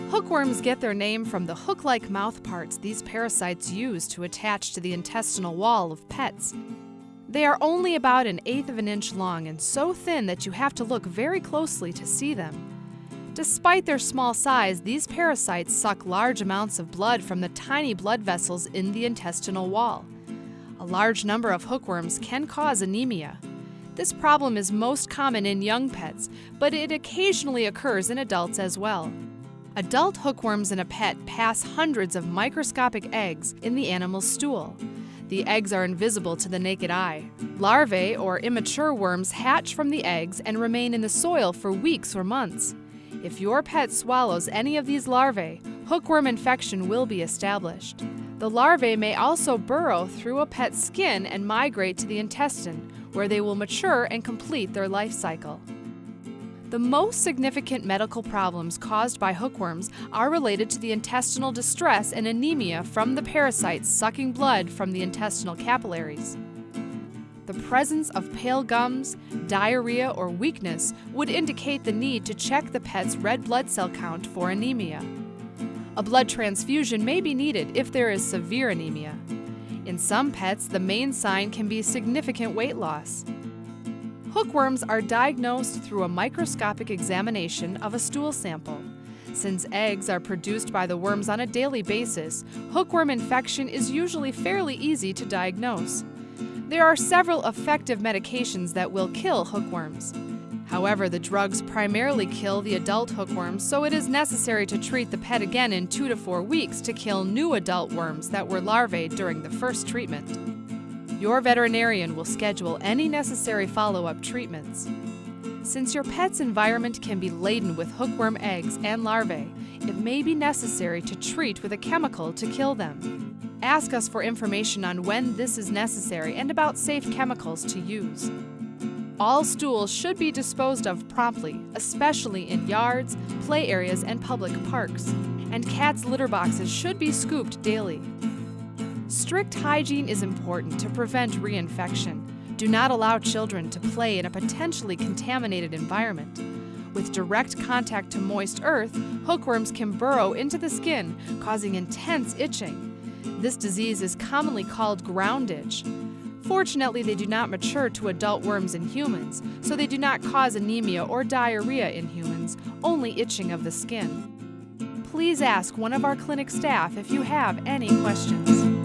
Hookworms get their name from the hook-like mouthparts these parasites use to attach to the intestinal wall of pets. They are only about 1/8 of an inch long and so thin that you have to look very closely to see them. Despite their small size, these parasites suck large amounts of blood from the tiny blood vessels in the intestinal wall. A large number of hookworms can cause anemia. This problem is most common in young pets, but it occasionally occurs in adults as well. Adult hookworms in a pet pass hundreds of microscopic eggs in the animal's stool. The eggs are invisible to the naked eye. Larvae, or immature worms, hatch from the eggs and remain in the soil for weeks or months. If your pet swallows any of these larvae, hookworm infection will be established. The larvae may also burrow through a pet's skin and migrate to the intestine, where they will mature and complete their life cycle. The most significant medical problems caused by hookworms are related to the intestinal distress and anemia from the parasites sucking blood from the intestinal capillaries. The presence of pale gums, diarrhea, or weakness would indicate the need to check the pet's red blood cell count for anemia. A blood transfusion may be needed if there is severe anemia. In some pets, the main sign can be significant weight loss. Hookworms are diagnosed through a microscopic examination of a stool sample. Since eggs are produced by the worms on a daily basis, hookworm infection is usually fairly easy to diagnose. There are several effective medications that will kill hookworms. However, the drugs primarily kill the adult hookworms, so it is necessary to treat the pet again in 2 to 4 weeks to kill new adult worms that were larvae during the first treatment. Your veterinarian will schedule any necessary follow-up treatments. Since your pet's environment can be laden with hookworm eggs and larvae, it may be necessary to treat with a chemical to kill them. Ask us for information on when this is necessary and about safe chemicals to use. All stools should be disposed of promptly, especially in yards, play areas, and public parks. And cats' litter boxes should be scooped daily. Strict hygiene is important to prevent reinfection. Do not allow children to play in a potentially contaminated environment. With direct contact to moist earth, hookworms can burrow into the skin, causing intense itching. This disease is commonly called ground itch. Fortunately, they do not mature to adult worms in humans, so they do not cause anemia or diarrhea in humans, only itching of the skin. Please ask one of our clinic staff if you have any questions.